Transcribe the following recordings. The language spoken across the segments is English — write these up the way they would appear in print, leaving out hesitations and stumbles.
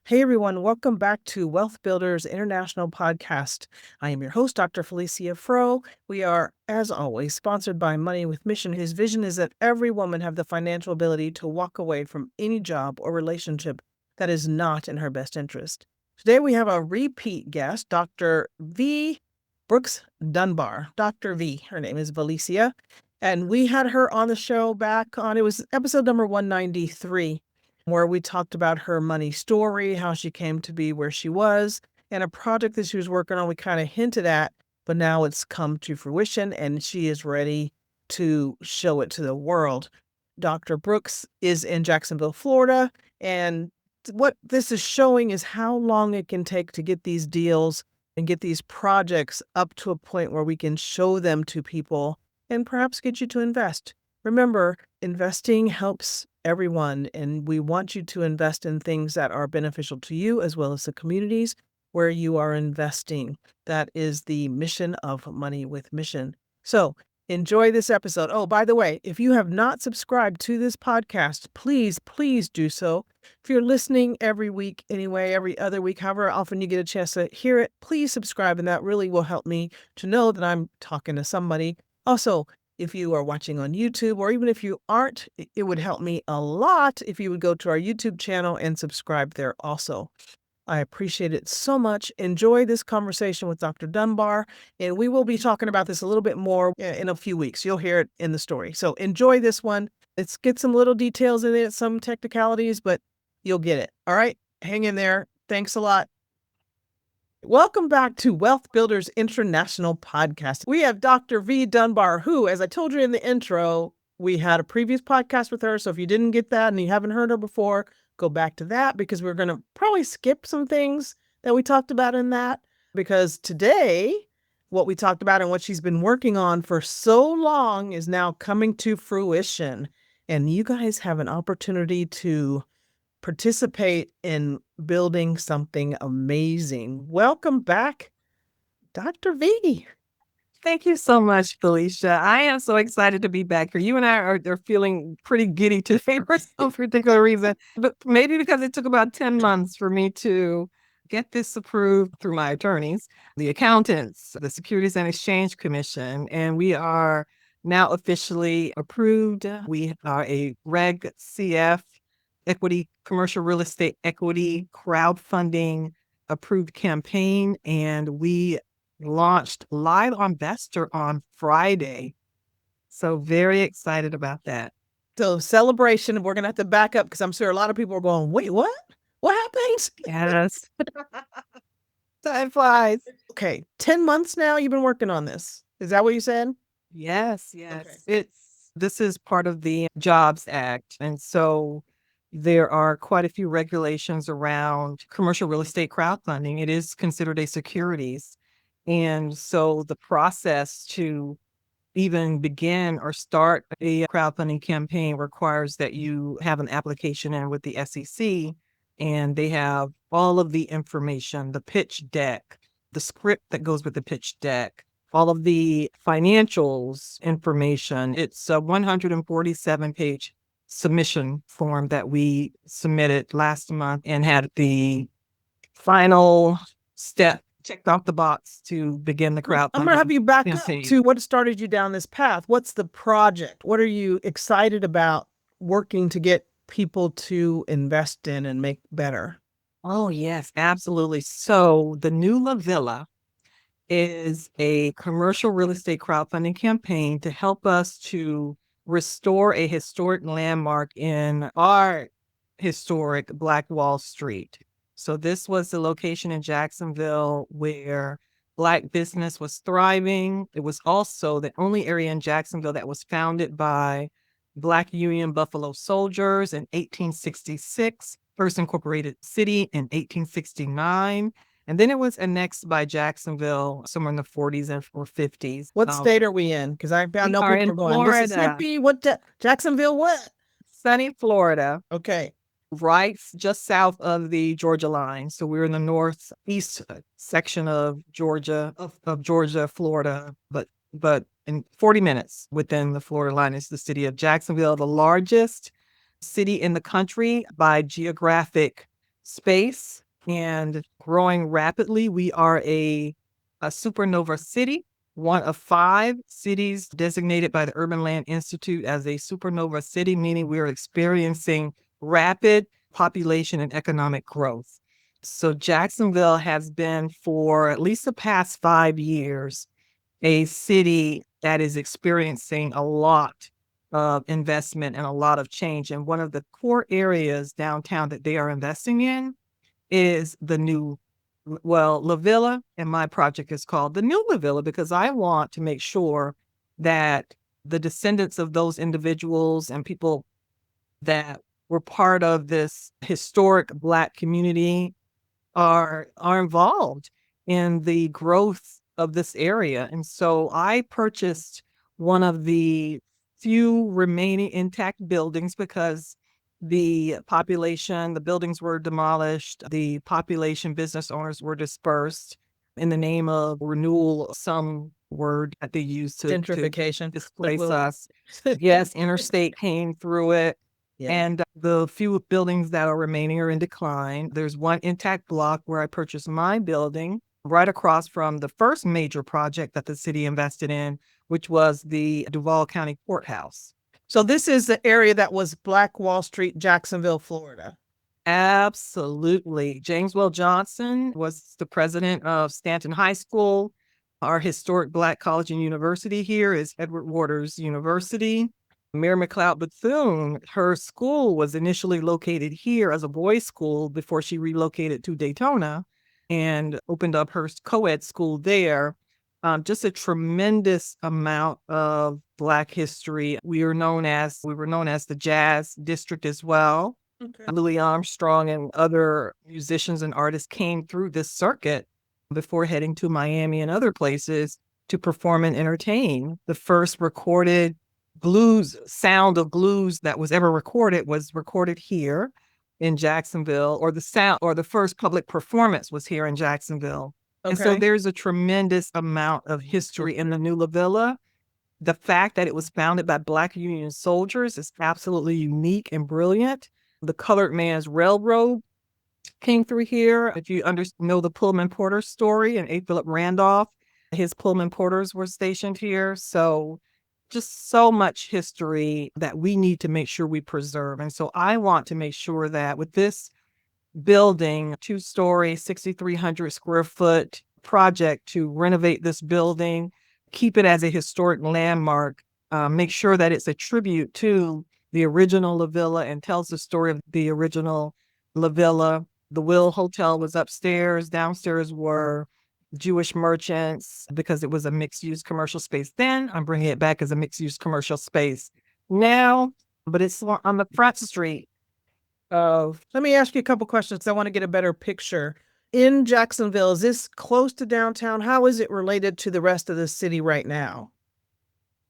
Hey everyone, welcome back to Wealth Builders International Podcast. I am your host, Dr. Felicia Fro. We are, as always, sponsored by Money with Mission, whose vision is that every woman have the financial ability to walk away from any job or relationship that is not in her best interest. Today we have a repeat guest, Dr. V. Brooks Dunbar. Dr. V, her name is Valicia, and we had her on the show it was episode number 193. Where we talked about her money story, how she came to be where she was, and a project that she was working on we kind of hinted at, but now it's come to fruition and she is ready to show it to the world. Dr. Brooks is in Jacksonville, Florida, and what this is showing is how long it can take to get these deals and get these projects up to a point where we can show them to people and perhaps get you to invest. Remember, investing helps everyone, and we want you to invest in things that are beneficial to you as well as the communities where you are investing. That is the mission of Money with Mission. So enjoy this episode. Oh, by the way, if you have not subscribed to this podcast, please do so. If you're listening every week anyway, every other week, however often you get a chance to hear it, please subscribe, and that really will help me to know that I'm talking to somebody. Also, if you are watching on YouTube, or even if you aren't, it would help me a lot if you would go to our YouTube channel and subscribe there also. I appreciate it so much. Enjoy this conversation with Dr. Dunbar, and we will be talking about this a little bit more in a few weeks. You'll hear it in the story. So enjoy this one. Let's get some little details in it, some technicalities, but you'll get it. All right, hang in there. Thanks a lot. Welcome back to Wealth Builders International Podcast. We have Dr. V. Dunbar, who, as I told you in the intro, we had a previous podcast with her. So if you didn't get that and you haven't heard her before, go back to that, because we're going to probably skip some things that we talked about in that. Because today, what we talked about and what she's been working on for so long is now coming to fruition. And you guys have an opportunity to participate in building something amazing. Welcome back, Dr. V. Thank you so much, Felicia. I am so excited to be back here. You and I are feeling pretty giddy today for some particular reason, but maybe because it took about 10 months for me to get this approved through my attorneys, the accountants, the Securities and Exchange Commission, and we are now officially approved. We are a Reg CF commercial real estate equity crowdfunding approved campaign, and we launched live on Investor on Friday. So very excited about that. So celebration, we're going to have to back up because I'm sure a lot of people are going, wait, what? What happened? Yes. Time flies. Okay, 10 months now you've been working on this. Is that what you said? Yes. Okay. This is part of the Jobs Act. And so there are quite a few regulations around commercial real estate crowdfunding. It is considered a securities. And so the process to even begin or start a crowdfunding campaign requires that you have an application in with the SEC, and they have all of the information, the pitch deck, the script that goes with the pitch deck, all of the financials information. It's a 147-page submission form that we submitted last month and had the final step checked off the box to begin the crowdfunding. I'm going to have you back up to what started you down this path. What's the project? What are you excited about working to get people to invest in and make better? Oh, yes, absolutely. So the new LaVilla is a commercial real estate crowdfunding campaign to help us to restore a historic landmark in our historic Black Wall Street. So this was the location in Jacksonville where Black business was thriving. It was also the only area in Jacksonville that was founded by Black Union Buffalo soldiers in 1866, first incorporated city in 1869. And then it was annexed by Jacksonville somewhere in the 40s or 50s. What state are we in? Because I know people are going, Florida. Mississippi, Jacksonville, what? Sunny Florida. Okay. Right just south of the Georgia line. So we're in the northeast section of Georgia, Florida, but in 40 minutes within the Florida line is the city of Jacksonville, the largest city in the country by geographic space and growing rapidly. We are a supernova city, one of 5 cities designated by the Urban Land Institute as a supernova city, meaning we are experiencing rapid population and economic growth. So Jacksonville has been, for at least the past 5 years, a city that is experiencing a lot of investment and a lot of change. And one of the core areas downtown that they are investing in is the new, well, LaVilla, and my project is called the new LaVilla, because I want to make sure that the descendants of those individuals and people that were part of this historic Black community are involved in the growth of this area. And so I purchased one of the few remaining intact buildings because the buildings were demolished, the population, business owners were dispersed in the name of renewal, some word that they used to Gentrification. displace us. Yes, interstate came through it. Yeah. And the few buildings that are remaining are in decline. There's one intact block where I purchased my building right across from the first major project that the city invested in, which was the Duval County Courthouse. So this is the area that was Black Wall Street, Jacksonville, Florida. Absolutely. James Will Johnson was the president of Stanton High School. Our historic Black college and university here is Edward Waters University. Mary McLeod Bethune, her school was initially located here as a boys' school before she relocated to Daytona and opened up her co-ed school there. Just a tremendous amount of Black history. We were known as the Jazz District as well. Okay. Louis Armstrong and other musicians and artists came through this circuit before heading to Miami and other places to perform and entertain. The first recorded sound of blues that was ever recorded was recorded here in Jacksonville, or the first public performance was here in Jacksonville. Okay. And so there's a tremendous amount of history in the new LaVilla. The fact that it was founded by Black Union soldiers is absolutely unique and brilliant. The Colored Man's Railroad came through here. If you know the Pullman Porter story and A. Philip Randolph, his Pullman Porters were stationed here. So just so much history that we need to make sure we preserve. And so I want to make sure that with this building, 2-story, 6,300 square foot project to renovate this building, keep it as a historic landmark, make sure that it's a tribute to the original LaVilla and tells the story of the original LaVilla. The Will Hotel was upstairs. Downstairs were Jewish merchants because it was a mixed-use commercial space then. I'm bringing it back as a mixed-use commercial space now, but it's on the front street of... Let me ask you a couple questions. I want to get a better picture. In Jacksonville, is this close to downtown? How is it related to the rest of the city right now?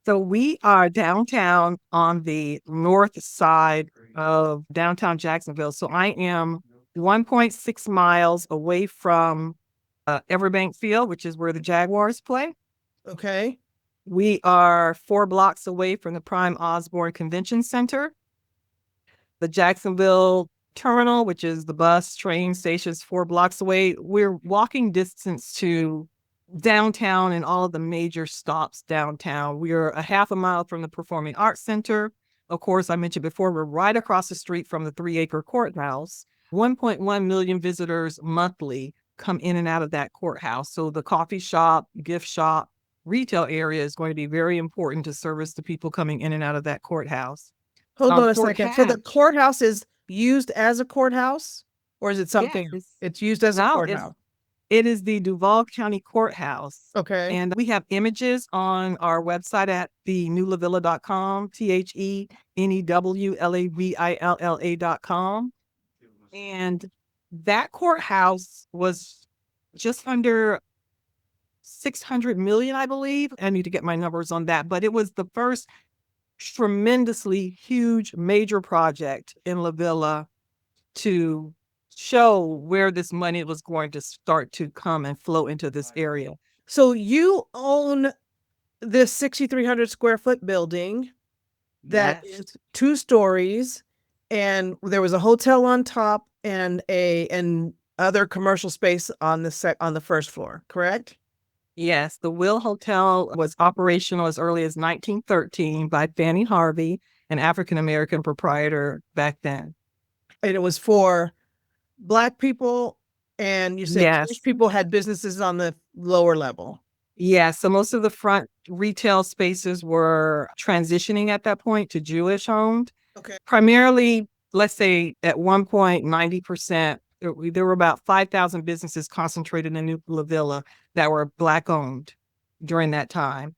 So we are downtown on the north side of downtown Jacksonville. So I am 1.6 miles away from Everbank Field, which is where the Jaguars play. Okay. We are 4 blocks away from the Prime Osborne Convention Center. The Jacksonville Terminal, which is the bus train stations, 4 blocks away. We're walking distance to downtown and all of the major stops downtown. We are a half a mile from the Performing Arts Center. Of course, I mentioned before, we're right across the street from the 3-acre courthouse. 1.1 million visitors monthly come in and out of that courthouse. So the coffee shop, gift shop, retail area is going to be very important to service the people coming in and out of that courthouse. Hold on a Fort second. So the Hatch. courthouse is used as a courthouse, or is it something? Yes, It's used as a courthouse. It is the Duval County Courthouse. Okay. And we have images on our website at thenewlavilla.com, THENEWLAVILLA.com. And that courthouse was just under 600 million, I believe. I need to get my numbers on that, but it was the first tremendously huge major project in LaVilla to show where this money was going to start to come and flow into this area. So you own this 6,300 square foot building that is 2 stories, and there was a hotel on top and other commercial space on the first floor, correct? Yes, the Will Hotel was operational as early as 1913 by Fannie Harvey, an African American proprietor back then. And it was for Black people, and you said Jewish Yes. people had businesses on the lower level. Yeah, so most of the front retail spaces were transitioning at that point to Jewish owned. Okay. Primarily, let's say at one point, 90%, there were about 5,000 businesses concentrated in New LaVilla that were Black owned during that time.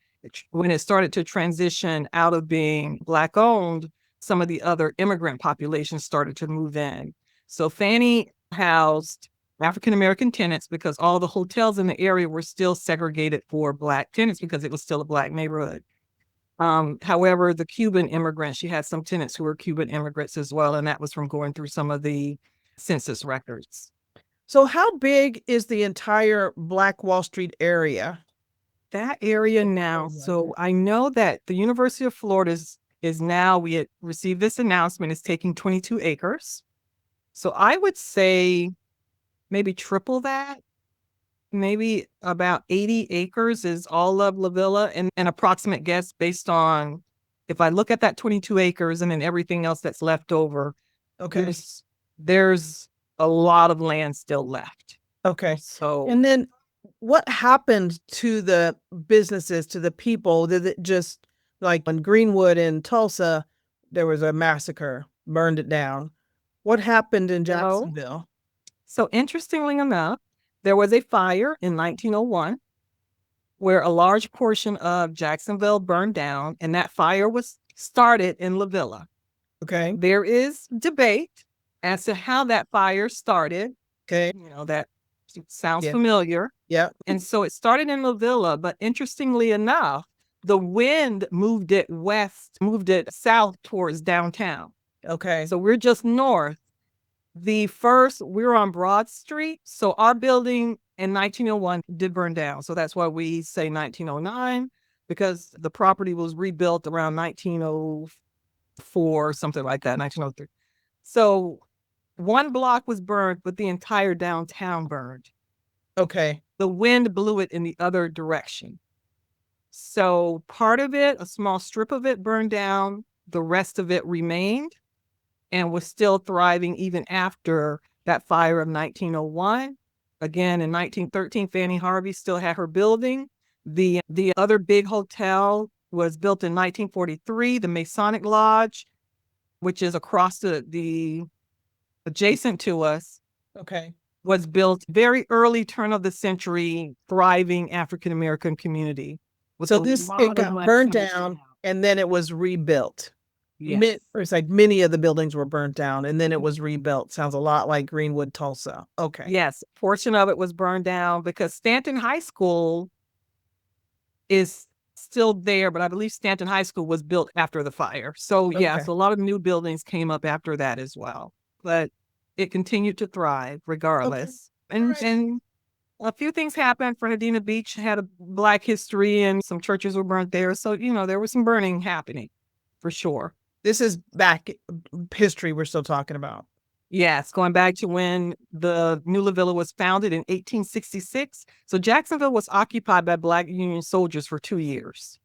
When it started to transition out of being Black owned, some of the other immigrant populations started to move in. So Fannie housed African American tenants because all the hotels in the area were still segregated for Black tenants because it was still a Black neighborhood. However, the Cuban immigrants, she had some tenants who were Cuban immigrants as well, and that was from going through some of the census records. So how big is the entire Black Wall Street area? That area now, so I know that the University of Florida is now, we had received this announcement, is taking 22 acres. So I would say maybe triple that. Maybe about 80 acres is all of LaVilla, and an approximate guess based on, if I look at that 22 acres and then everything else that's left over, Okay. there's a lot of land still left. Okay. So, And then what happened to the businesses, to the people? Did it just, like in Greenwood in Tulsa, there was a massacre, burned it down? What happened in Jacksonville? so interestingly enough, there was a fire in 1901 where a large portion of Jacksonville burned down, and that fire was started in LaVilla. Okay. There is debate as to how that fire started. Okay. You know, that sounds Yeah. familiar. Yeah. And so it started in LaVilla, but interestingly enough, the wind moved it west, moved it south towards downtown. Okay. So we're just north. We're on Broad Street. So our building in 1901 did burn down. So that's why we say 1909, because the property was rebuilt around 1904, something like that, 1903. So one block was burned, but the entire downtown burned. Okay. The wind blew it in the other direction. So part of it, a small strip of it burned down. The rest of it remained and was still thriving even after that fire of 1901. Again, in 1913, Fannie Harvey still had her building. The other big hotel was built in 1943, the Masonic Lodge, which is across the adjacent to us. Okay. Was built very early turn of the century, thriving African American community. So it got burned down and then it was rebuilt. Yes. It's like many of the buildings were burnt down and then it was rebuilt. Sounds a lot like Greenwood, Tulsa. Okay. Yes. Portion of it was burned down because Stanton High School is still there, but I believe Stanton High School was built after the fire. So yeah, Okay. so a lot of new buildings came up after that as well. But it continued to thrive regardless. Okay. Right. And a few things happened. Fernandina Beach had a Black history and some churches were burnt there. So, there was some burning happening for sure. This is back history we're still talking about. Yes, going back to when the New LaVilla was founded in 1866. So Jacksonville was occupied by Black Union soldiers for 2 years.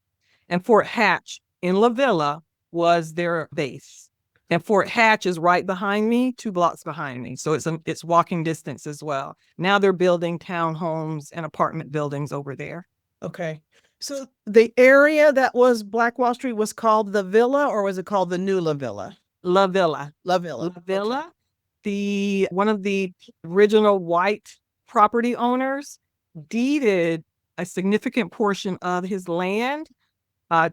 And Fort Hatch in LaVilla was their base. And Fort Hatch is right behind me, 2 blocks behind me. So it's walking distance as well. Now they're building townhomes and apartment buildings over there. Okay. So the area that was Black Wall Street was called the Villa, or was it called the New LaVilla? LaVilla. LaVilla. LaVilla. One of the original white property owners deeded a significant portion of his land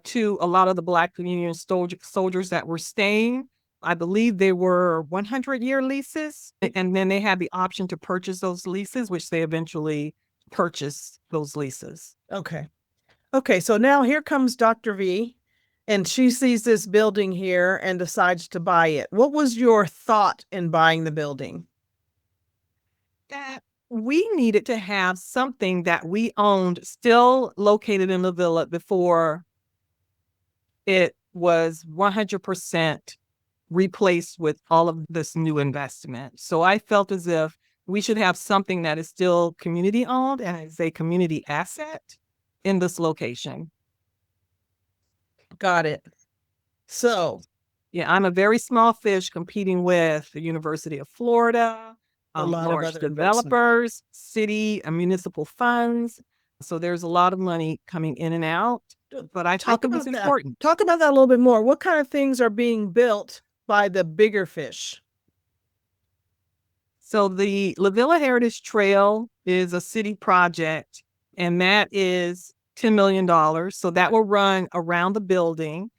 to a lot of the Black Union soldiers that were staying. I believe they were 100-year leases, and then they had the option to purchase those leases, which they eventually purchased those leases. Okay. Okay, so now here comes Dr. V, and she sees this building here and decides to buy it. What was your thought in buying the building? That we needed to have something that we owned still located in the villa before it was 100% replaced with all of this new investment. So I felt as if we should have something that is still community owned and is a community asset in this location. Got it. So Yeah, I'm a very small fish competing with the University of Florida, a lot of large other investment. developers, city and municipal funds. So there's a lot of money coming in and out, but I Talk thought it was about that. important. Talk about that a little bit more. What kind of things are being built by the bigger fish? So the LaVilla Heritage Trail is a city project, and that is $10 million. So that will run around the building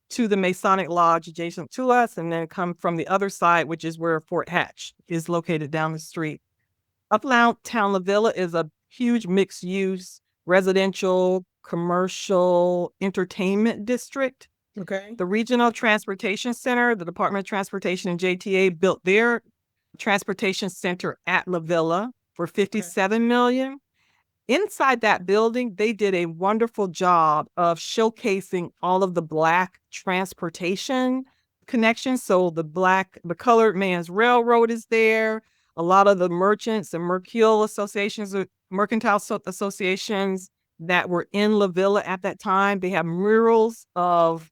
to the Masonic Lodge adjacent to us, and then come from the other side, which is where Fort Hatch is located down the street. Uptown LaVilla is a huge mixed use residential, commercial, entertainment district. Okay. The Regional Transportation Center, the Department of Transportation and JTA built their transportation center at LaVilla for $57 million. Inside that building, they did a wonderful job of showcasing all of the Black transportation connections. So the Colored Man's Railroad is there. A lot of the merchants and mercantile associations that were in LaVilla at that time. They have murals of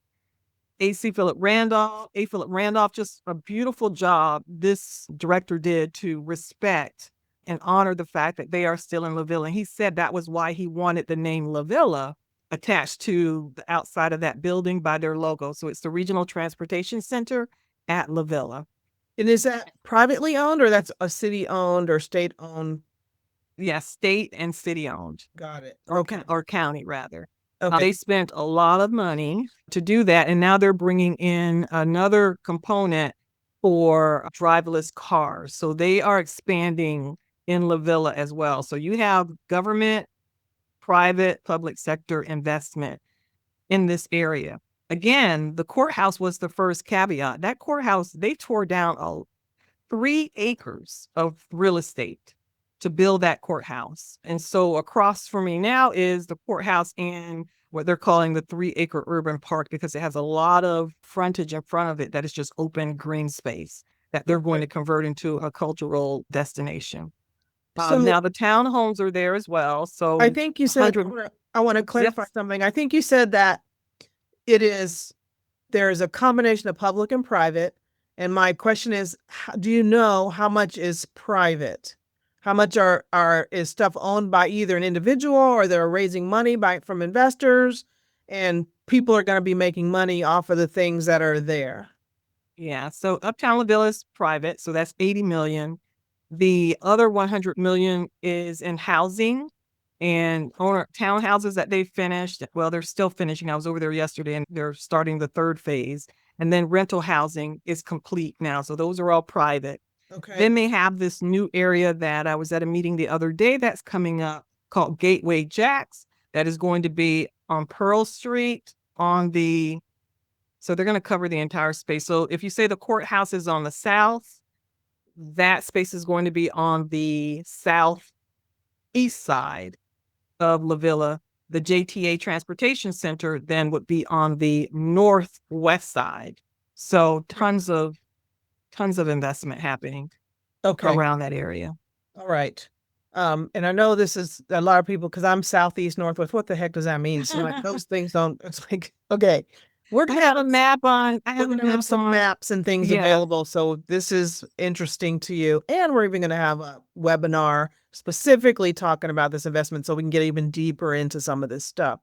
A. Philip Randolph, just a beautiful job this director did to respect and honor the fact that they are still in LaVilla. And he said that was why he wanted the name LaVilla attached to the outside of that building by their logo. So it's the Regional Transportation Center at LaVilla. And is that privately owned or that's a city owned or state owned? Yeah, state and city owned. Got it. Or county, rather. Okay. They spent a lot of money to do that, and now they're bringing in another component for driverless cars. So they are expanding in LaVilla as well. So you have government, private, public sector investment in this area. Again, the courthouse was the first caveat. That courthouse, they tore down 3 acres of real estate to build that courthouse. And so across from me now is the courthouse and what they're calling the 3-acre urban park, because it has a lot of frontage in front of it that is just open green space that they're going to convert into a cultural destination. So now the townhomes are there as well. So I think you said, I want to clarify something. I think you said that there is a combination of public and private. And my question is, do you know how much is private? How much is stuff owned by either an individual or they're raising money from investors and people are going to be making money off of the things that are there? Yeah. So Uptown LaVilla is private. So that's 80 million. The other 100 million is in housing and owner townhouses that they finished. Well, they're still finishing. I was over there yesterday and they're starting the 3rd phase. And then rental housing is complete now. So those are all private. Okay. Then they have this new area that I was at a meeting the other day that's coming up called Gateway Jacks that is going to be on Pearl Street so they're going to cover the entire space. So if you say the courthouse is on the south, that space is going to be on the southeast side of LaVilla. The JTA Transportation Center then would be on the northwest side. So tons of investment happening around that area. All right. And I know this is a lot of people because I'm southeast, northwest. What the heck does that mean? So like those things don't. It's like okay, we're gonna have a map on. We're gonna have some maps and things available. So this is interesting to you, and we're even gonna have a webinar specifically talking about this investment, so we can get even deeper into some of this stuff.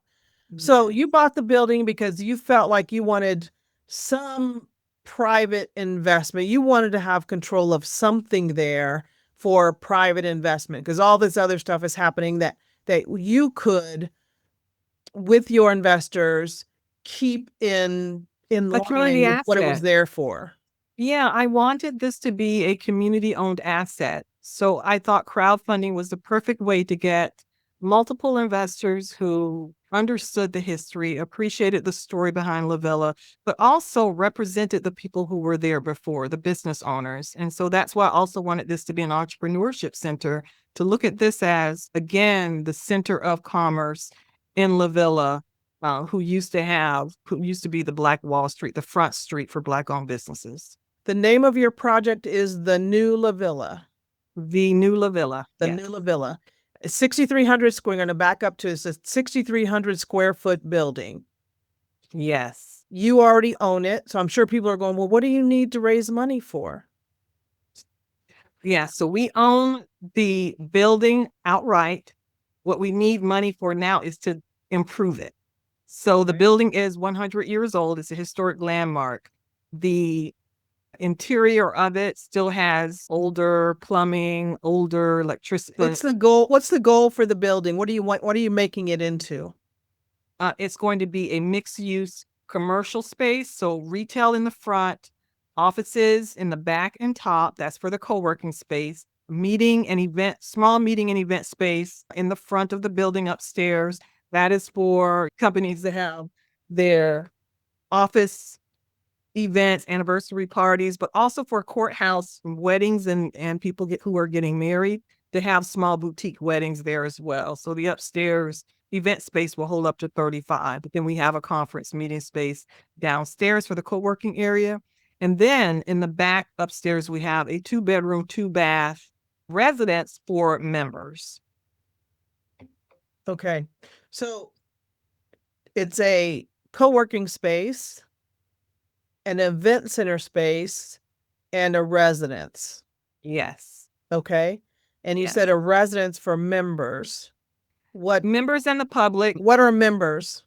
So you bought the building because you felt like you wanted some private investment. You wanted to have control of something there for private investment because all this other stuff is happening that you could, with your investors, keep in line with what it was there for. Yeah, I wanted this to be a community-owned asset. So I thought crowdfunding was the perfect way to get multiple investors who understood the history, appreciated the story behind LaVilla, but also represented the people who were there before, the business owners. And so that's why I also wanted this to be an entrepreneurship center, to look at this as, again, the center of commerce in LaVilla, who used to be the Black Wall Street, the front street for Black-owned businesses. The name of your project is the New LaVilla. The New LaVilla. The Yes. New LaVilla. 6,300 square. We're going to back up to a 6,300 square foot building. Yes. You already own it. So I'm sure people are going, well, what do you need to raise money for? Yeah. So we own the building outright. What we need money for now is to improve it. So the building is 100 years old. It's a historic landmark. The interior of it still has older plumbing, older electricity. What's the goal? What's the goal for the building? What do you want? What are you making it into? It's going to be a mixed use commercial space. So retail in the front, offices in the back and top. That's for the co-working space. Small meeting and event space in the front of the building upstairs. That is for companies that have their office events, anniversary parties, but also for courthouse weddings and people who are getting married to have small boutique weddings there as well. So the upstairs event space will hold up to 35, but then we have a conference meeting space downstairs for the co-working area. And then in the back upstairs, we have a 2-bedroom, 2-bath residence for members. Okay. So it's a co-working space, an event center space, and a residence. Yes. Okay. And you Yes. said a residence for members. What Members and the public. What are members?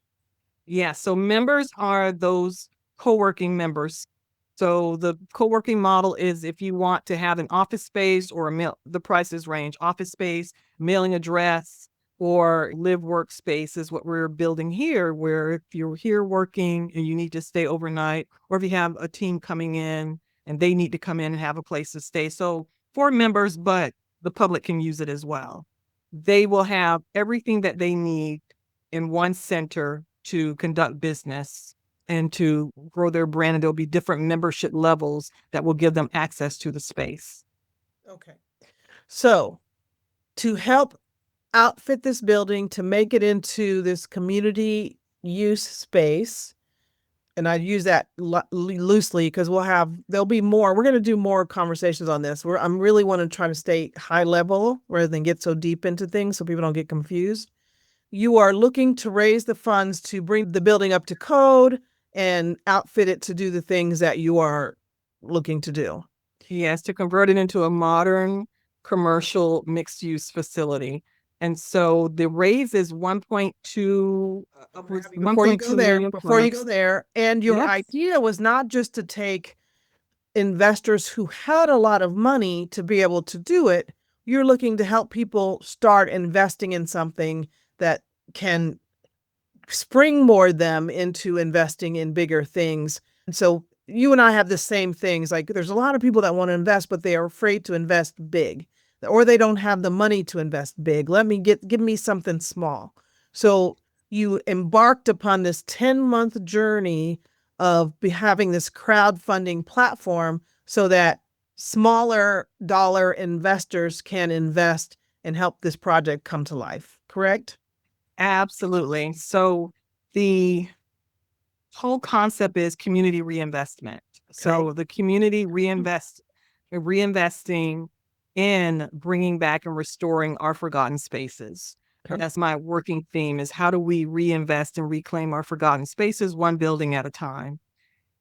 Yeah. So members are those co-working members. So the co-working model is if you want to have an office space or the prices range, office space, mailing address, or live workspace is what we're building here, where if you're here working and you need to stay overnight, or if you have a team coming in and they need to come in and have a place to stay. So for members, but the public can use it as well. They will have everything that they need in one center to conduct business and to grow their brand. And there'll be different membership levels that will give them access to the space. Okay. So to help outfit this building to make it into this community use space, and I use that loosely because there'll be more. We're going to do more conversations on this. I'm really want to try to stay high level rather than get so deep into things so people don't get confused. You are looking to raise the funds to bring the building up to code and outfit it to do the things that you are looking to do. Yes, to convert it into a modern commercial mixed use facility. And so the raise is 1.2. Before you go there, and your idea was not just to take investors who had a lot of money to be able to do it. You're looking to help people start investing in something that can springboard them into investing in bigger things. And so you and I have the same things. Like there's a lot of people that want to invest, but they are afraid to invest big, or they don't have the money to invest big. Give me something small. So you embarked upon this 10-month journey of having this crowdfunding platform so that smaller dollar investors can invest and help this project come to life, correct? Absolutely. So the whole concept is community reinvestment. So the community reinvesting in bringing back and restoring our forgotten spaces. Okay. That's my working theme, is how do we reinvest and reclaim our forgotten spaces one building at a time.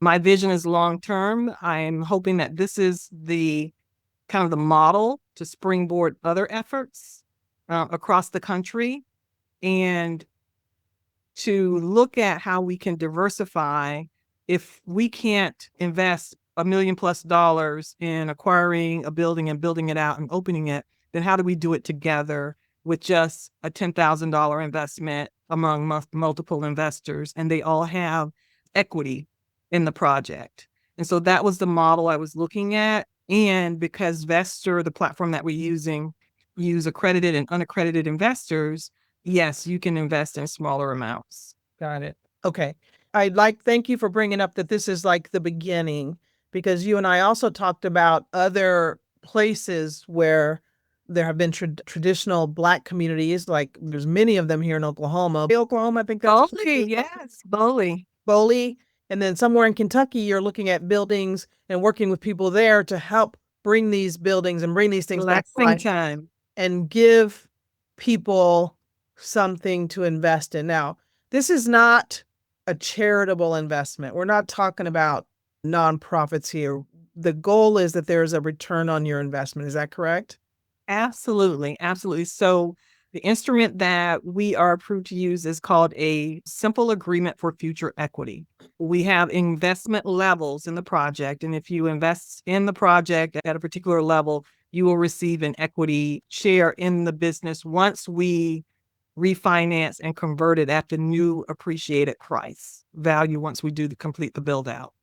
My vision is long-term. I'm hoping that this is the kind of the model to springboard other efforts across the country, and to look at how we can diversify. If we can't invest $1 million+ in acquiring a building and building it out and opening it, then how do we do it together with just a $10,000 investment among multiple investors, and they all have equity in the project? And so that was the model I was looking at. And because Vestor, the platform that we're using, use accredited and unaccredited investors, yes, you can invest in smaller amounts. Got it. Okay. Thank you for bringing up that this is like the beginning, because you and I also talked about other places where There have been traditional Black communities, like there's many of them here in Oklahoma. Oklahoma, I think that's Bowley, yes, Bowley. Bowley. And then somewhere in Kentucky, you're looking at buildings and working with people there to help bring these buildings and bring these things back to life Lexington. and give people something to invest in. Now, this is not a charitable investment. We're not talking about nonprofits here. The goal is that there is a return on your investment. Is that correct? Absolutely. Absolutely. So the instrument that we are approved to use is called a simple agreement for future equity. We have investment levels in the project. And if you invest in the project at a particular level, you will receive an equity share in the business once we refinance and convert it at the new appreciated price value once we do complete the build out.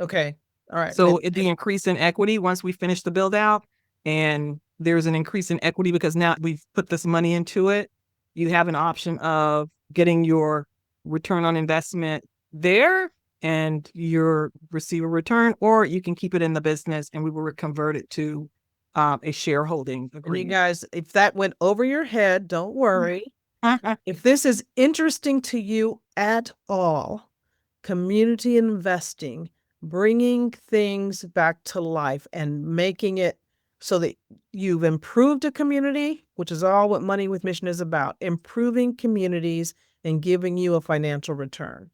Okay. All right. So the increase in equity once we finish the build out, and there's an increase in equity because now we've put this money into it, you have an option of getting your return on investment there and your receive a return, or you can keep it in the business and we will convert it to a shareholding agreement. And you guys, if that went over your head, don't worry. If this is interesting to you at all, community investing, bringing things back to life and making it so that you've improved a community, which is all what Money with Mission is about, improving communities and giving you a financial return.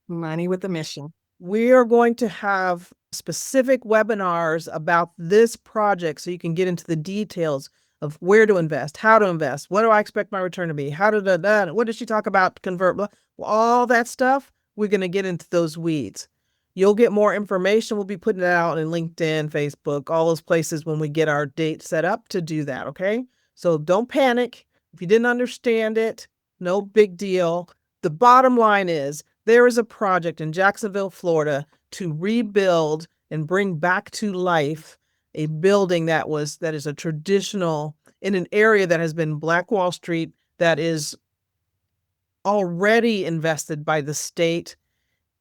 Money with a mission. We are going to have specific webinars about this project so you can get into the details of where to invest, how to invest, what do I expect my return to be, what did she talk about, convert, blah, all that stuff. We're going to get into those weeds. You'll get more information. We'll be putting it out in LinkedIn, Facebook, all those places when we get our date set up to do that, okay? So don't panic. If you didn't understand it, no big deal. The bottom line is there is a project in Jacksonville, Florida to rebuild and bring back to life a building that is a traditional in an area that has been Black Wall Street, that is already invested by the state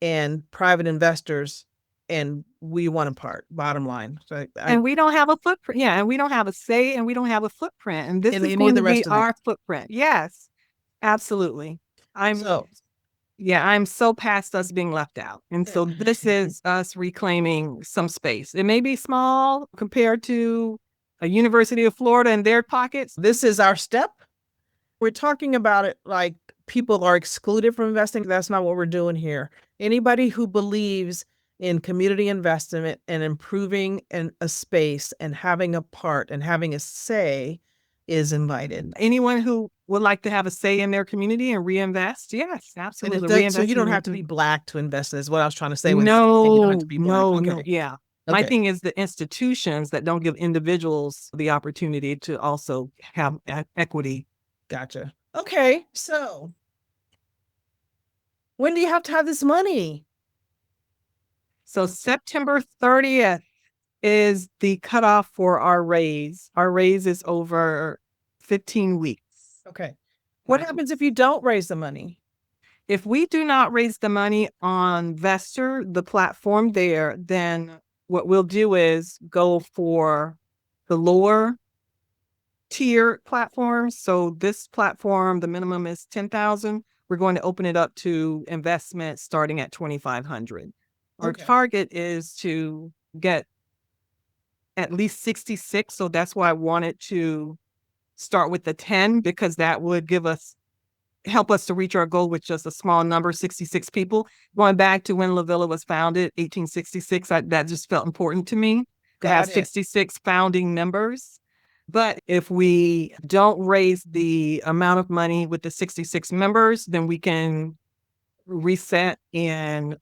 and private investors, and we want a part, bottom line. So and we don't have a footprint. Yeah, and we don't have a say, and we don't have a footprint. And this is going to be our footprint. Yes, absolutely. I'm so past us being left out. And so this is us reclaiming some space. It may be small compared to a University of Florida and their pockets. This is our step. We're talking about it like people are excluded from investing. That's not what we're doing here. Anybody who believes in community investment and improving a space and having a part and having a say is invited. Anyone who would like to have a say in their community and reinvest, yes, absolutely. So you don't have to be Black to invest in, is what I was trying to say. No. Yeah. Okay. My thing is the institutions that don't give individuals the opportunity to also have equity. Gotcha. Okay, so when do you have to have this money? So September 30th is the cutoff for our raise. Our raise is over 15 weeks. Okay. What happens if you don't raise the money? If we do not raise the money on Vestor, the platform there, then what we'll do is go for the lower tier platforms. So this platform, the minimum is 10,000. We're going to open it up to investment starting at 2,500. Our target is to get at least 66. So that's why I wanted to start with the 10, because that would help us to reach our goal with just a small number, 66 people. Going back to when LaVilla was founded, 1866, that just felt important to me to have 66 founding members. But if we don't raise the amount of money with the 66 members, then we can reset and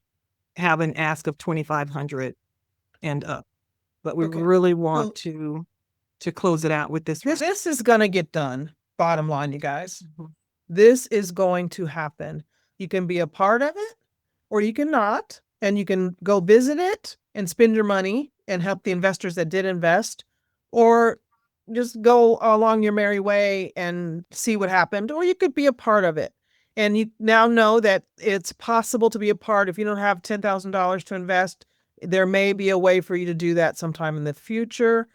have an ask of 2,500 and up. But we really want to close it out with this. This is going to get done. Bottom line, you guys. Mm-hmm. This is going to happen. You can be a part of it or you can not, and you can go visit it and spend your money and help the investors that did invest, or just go along your merry way and see what happened, or you could be a part of it. And you now know that it's possible to be a part. If you don't have $10,000 to invest, there may be a way for you to do that sometime in the future.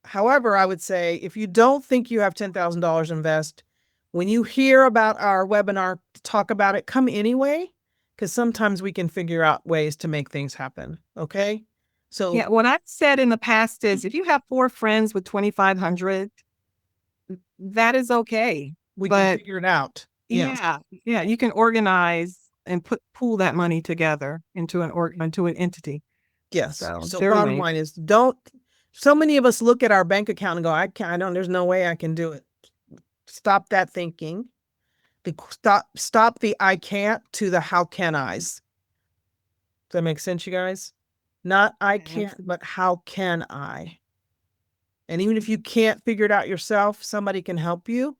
However, I would say if you don't think you have $10,000 invest, when you hear about our webinar, talk about it, come anyway, because sometimes we can figure out ways to make things happen. Okay. So Yeah, what I've said in the past is if you have 4 friends with 2,500, that is okay. we can But figure it out. Yeah. yeah, you can organize and pool that money together into into an entity. Yes. So So there are bottom ways. line is don't, so many of us look at our bank account and go, I don't, there's no way I can do it. Stop that thinking. Stop the I can't to the how can I's. Does that make sense, you guys? Not I can't, but how can I? And even if you can't figure it out yourself, somebody can help you.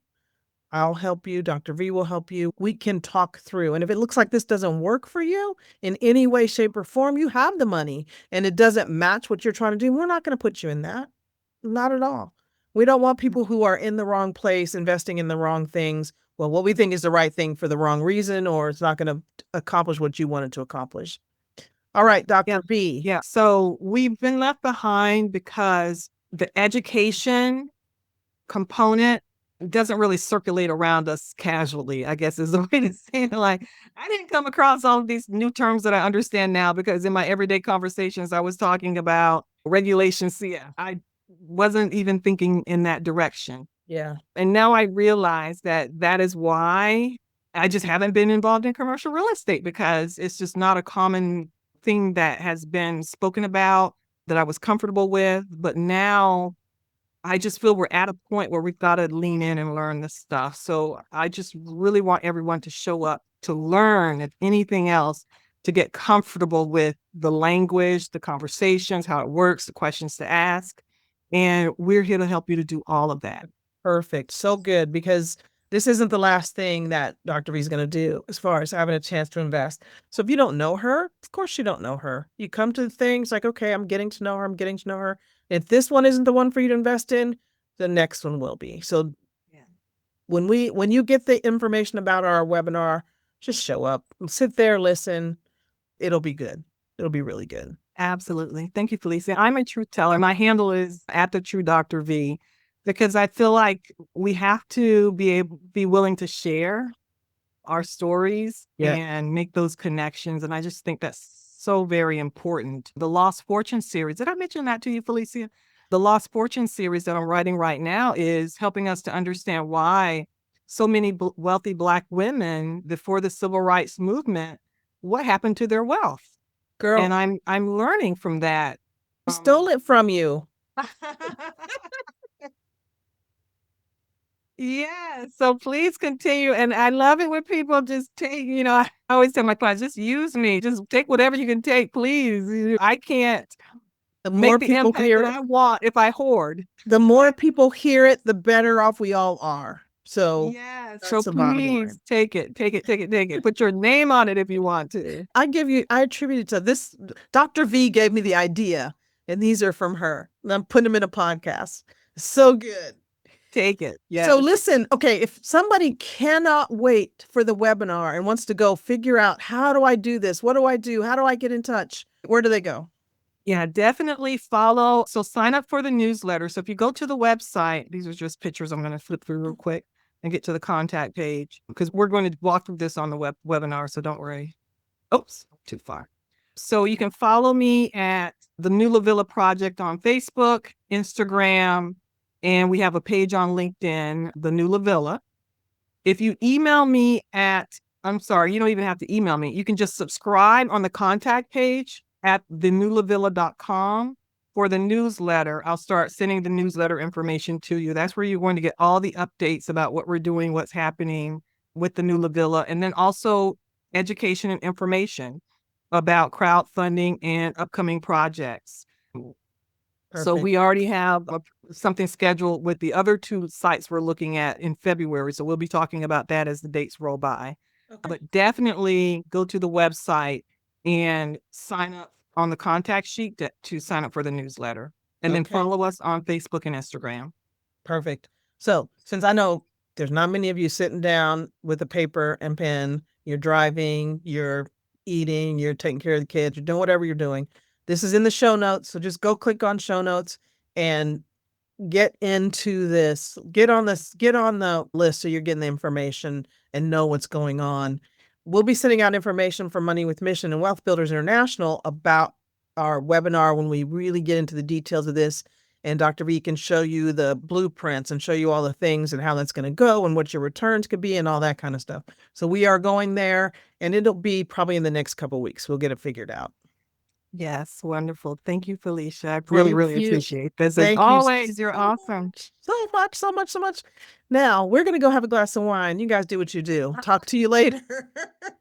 I'll help you. Dr. V will help you. We can talk through. And if it looks like this doesn't work for you in any way, shape, or form, you have the money and it doesn't match what you're trying to do. We're not going to put you in that. Not at all. We don't want people who are in the wrong place, investing in the wrong things. Well, what we think is the right thing for the wrong reason, or it's not going to accomplish what you wanted to accomplish. All right, Yeah, Dr. B. yeah. So we've been left behind because the education component doesn't really circulate around us casually, I guess is the way to say it. Like, I didn't come across all of these new terms that I understand now because in my everyday conversations, I was talking about regulation CF. I wasn't even thinking in that direction. Yeah. And now I realize that that is why I just haven't been involved in commercial real estate because it's just not a common thing that has been spoken about that I was comfortable with. But now I just feel we're at a point where we've got to lean in and learn this stuff. So I just really want everyone to show up to learn, if anything else, to get comfortable with the language, the conversations, how it works, the questions to ask. And we're here to help you to do all of that. Perfect. So good, because this isn't the last thing that Dr. V is going to do as far as having a chance to invest. So if you don't know her, of course you don't know her. You come to things like, okay, I'm getting to know her. I'm getting to know her. If this one isn't the one for you to invest in, the next one will be. So when you get the information about our webinar, just show up, sit there, listen. It'll be good. It'll be really good. Absolutely. Thank you, Felicia. I'm a truth teller. My handle is at the True Dr. V because I feel like we have to be willing to share our stories Yeah. and make those connections. And I just think that's so very important. The Lost Fortune series, did I mention that to you, Felicia? The Lost Fortune series that I'm writing right now is helping us to understand why so many wealthy Black women before the civil rights movement, what happened to their wealth? Girl, And I'm learning from that. I stole it from you. Yeah, so please continue. And I love it when people just take, I always tell my clients, just use me, just take whatever you can take, please. I can't The more make the people impact hear that it, I want if I hoard. the more people hear it, the better off we all are. So Yes. So that's the bottom please line. take it, take it, take it, take it. Put your name on it if you want to. I attribute it to this. Dr. V gave me the idea, and these are from her. And I'm putting them in a podcast. So good. Take it. So Yes. listen, okay, if somebody cannot wait for the webinar and wants to go figure out how do I do this? What do I do? How do I get in touch? Where do they go? Yeah, definitely follow. So sign up for the newsletter. So if you go to the website, these are just pictures I'm going to flip through real quick and get to the contact page because we're going to walk through this on the webinar. So don't worry. Oops, too far. So you can follow me at the new LaVilla Project on Facebook, Instagram, and we have a page on LinkedIn, the new LaVilla. If you email me I'm sorry, you don't even have to email me. You can just subscribe on the contact page at thenewlavilla.com for the newsletter. I'll start sending the newsletter information to you. That's where you're going to get all the updates about what we're doing, what's happening with the new LaVilla, and then also education and information about crowdfunding and upcoming projects. So Perfect. we already have something scheduled with the other 2 sites we're looking at in February. So we'll be talking about that as the dates roll by. Okay. But definitely go to the website and sign up on the contact sheet to sign up for the newsletter. And then Okay. follow us on Facebook and Instagram. Perfect. So since I know there's not many of you sitting down with a paper and pen, you're driving, you're eating, you're taking care of the kids, you're doing whatever you're doing. This is in the show notes. So just go click on show notes and get into this, get on the list so you're getting the information and know what's going on. We'll be sending out information for Money with Mission and Wealth Builders International about our webinar when we really get into the details of this. And Dr. V can show you the blueprints and show you all the things and how that's going to go and what your returns could be and all that kind of stuff. So we are going there, and it'll be probably in the next couple of weeks. We'll get it figured out. Yes, wonderful. Thank you, Felicia. I really, really appreciate this. As Thank you always, you're awesome. so much. Now we're going to go have a glass of wine. You guys do what you do. Talk to you later.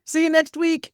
See you next week.